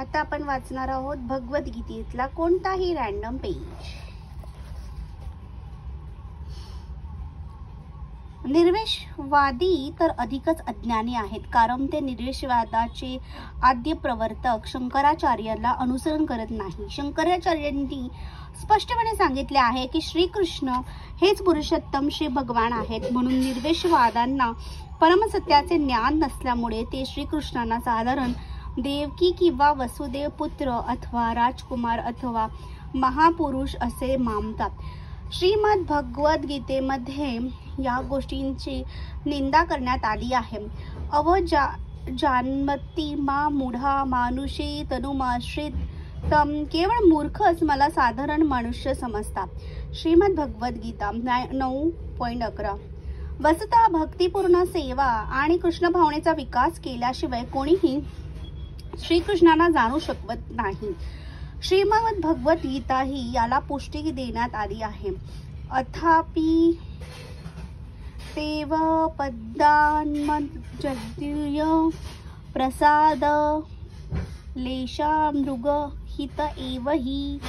आता आपण वाचणार आहोत भगवद्गीतेतला कोणताही रॅन्डम पेज। निर्वेशवादी तर अधिकच अज्ञानी आहेत, कारण ते निर्वेशवादाचे आद्य प्रवर्तक शंकराचार्याला अनुसरण करत नाही। शंकराचार्यांनी स्पष्टपणे सांगितले आहे की श्रीकृष्ण हेच पुरुषोत्तम श्री भगवान आहेत, म्हणून निर्वेशवादांना परमसत्याचे ज्ञान नसल्यामुळे ते श्रीकृष्णांना साधारण देवकी किंवा वसुदेव पुत्र अथवा राजकुमार अथवा महापुरुष असे मानतात। श्रीमद भगवद्गीतेमध्ये या गोष्टींची निंदा करण्यात आली आहे। जान्मती मा मूढा मानुषी तनुमाश्रित तम, केवळ मूर्खच मला साधारण मनुष्य समजतात। श्रीमद भगवद्गीता 9.11। वस्तुतः भक्तिपूर्ण सेवा आणि कृष्ण भावनेचा विकास केल्याशिवाय कोणीही श्रीकृष्णांना जाणू शकत नाही। श्रीमद भगवद्गीता ही याला पुष्टी देण्यात आली आहे। अथापि तेव पद्मान्मज्जय प्रसाद लेशामृग हित एव हि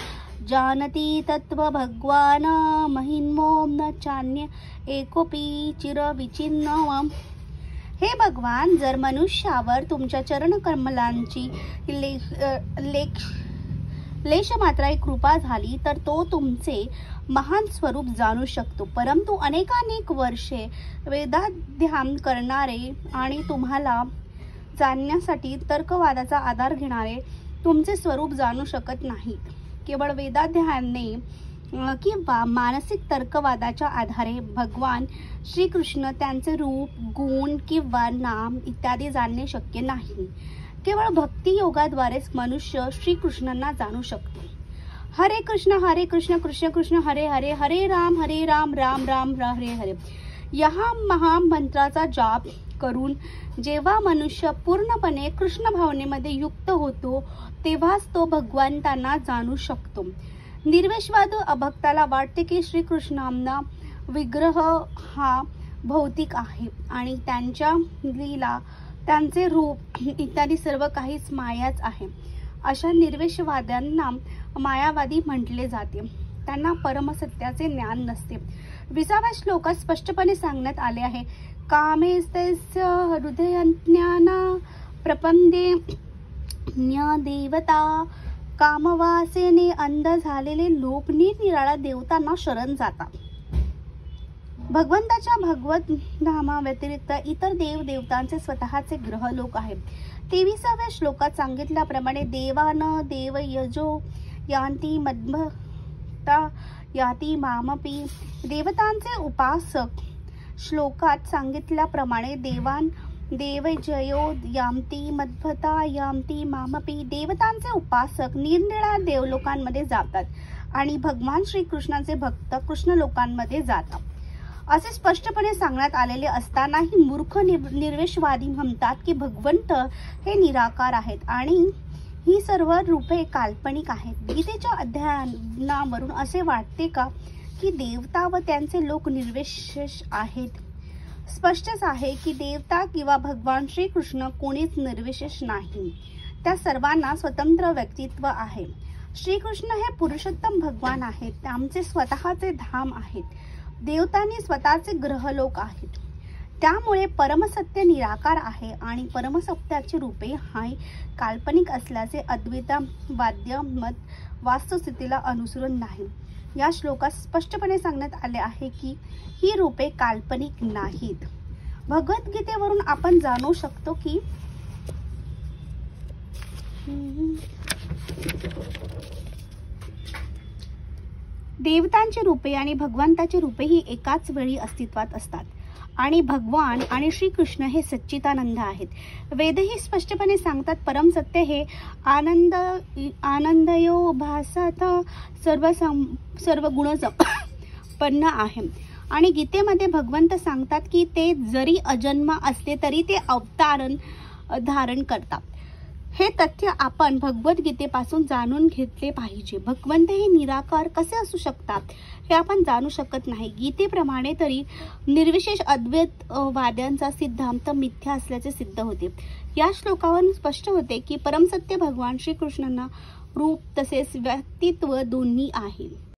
जानती तत्व भगवान महिन्मो न चान्य एकोपी चिरविचिन्नम। हे भगवान, जर मनुष्यावर तुमच्या चरणकमलांची लेश मात्र कृपा झाली तर तो तुमचे महान स्वरूप जाणू शकतो, परंतु अनेकानेक वर्षे वेदाध्ययन करणारे आणि तुम्हाला जाणण्यासाठी तर्कवादाचा आधार घेणारे तुमचे स्वरूप जाणू शकत नाहीत। केवळ वेदाध्ययनाने किंवा मानसिक तर्कवादाच्या आधारे भगवान श्रीकृष्ण, त्यांचे रूप, गुण किंवा नाम इत्यादी जाणणे शक्य नाही। केवळ भक्ती योगाद्वारेच मनुष्य श्रीकृष्णांना जाणू शकतो। हरे कृष्ण कृष्ण कृष्ण हरे हरे, हरे राम राम राम हरे हरे या महामंत्राचा जाप करून जेव्हा मनुष्य पूर्णपणे कृष्ण भावनेमध्ये युक्त होतो तेव्हाच तो भगवंतांना जाणू शकतो। निर्वेशवाद अभक्ताला वाटते की श्रीकृष्णांना विग्रह हा भौतिक आहे आणि त्यांच्या लीला, त्यांचे रूप इत्यादी सर्व काहीच मायाच आहे। अशा निर्वेशवाद्यांना मायावादी म्हटले जाते। त्यांना परमसत्याचे ज्ञान नसते। 20व्या श्लोकात स्पष्टपणे सांगण्यात आले आहे, कामेस्तस्य हृदयज्ञाना प्रपंदे देवता। कामवासेने अंध झालेले लोक निराळा देवतांना शरण जातात। भगवंताच्या भगवत धामा व्यतिरिक्त इतर देवदेवतांचे स्वतःचे ग्रहलोक आहेत। 23व्या श्लोकात सांगितल्याप्रमाणे देवान देव यजो यांती मद्भक्ता याती मामपी। देवतांचे उपासक श्लोकात सांगितल्याप्रमाणे देवान देवजयो यामती मद्भक्ता यामती मामपी। देवतांचे उपासक निरनिराळ्या देवलोकांमध्ये जातात आणि भगवान श्रीकृष्णाचे भक्त कृष्ण लोकांमध्ये जातात असे स्पष्टपणे सांगण्यात आलेले असतानाही मूर्ख निर्वेशवादी म्हणतात की भगवंत हे निराकार आहेत आणि ही सर्व रूपे काल्पनिक आहेत। गीतेच्या अध्ययनावरून असे वाटते का की देवता व त्यांचे लोक निर्विशेष आहेत? स्पष्टच आहे की देवता किंवा भगवान श्रीकृष्ण कोणीच निर्विशेष नाही, त्या सर्वांना स्वतंत्र व्यक्तित्व आहे। श्रीकृष्ण हे पुरुषोत्तम भगवान आहेत, त्यांचे स्वतःचे धाम आहेत। देवतांनी स्वतःचे ग्रहलोक आहेत, त्यामुळे परमसत्य निराकार आहे आणि परमसत्याची रूपे हाय काल्पनिक असल्याचे अद्वैतवाद्य मत वास्तुस्थितीला अनुसरून नाही। या श्लोकात स्पष्टपणे सांगण्यात आले आहे की ही रूपे काल्पनिक नाहीत। भगवद्गीतेवरून आपण जाणू शकतो की देवतांची रूपे आणि भगवंताची रूपे ही एकाच वेळी अस्तित्वात असतात आणि भगवान आणि श्रीकृष्ण हे सच्चिदानंद आहेत। वेदही स्पष्टपणे सांगतात, परमसत्य हे आनंदयो भासत सर्व गुण संपन्न आहे। आणि गीतेमध्ये भगवंत सांगतात की ते जरी अजन्मा असले तरी ते अवतारण धारण करतात। हे तथ्य आपण भगवद्गीतेपासून जाणून घेतले पाहिजे. भगवंत हे निराकार कसे असू शकतात हे आपण जाणू शकत नाही. गीतेप्रमाणे तरी निर्विशेष अद्वैतवाद्यांचा सिद्धांत मिथ्या असल्याचे सिद्ध होते. या श्लोकावरून स्पष्ट होते की परमसत्य भगवान श्रीकृष्णांना रूप तसेच व्यक्तित्व दोन्ही आहे.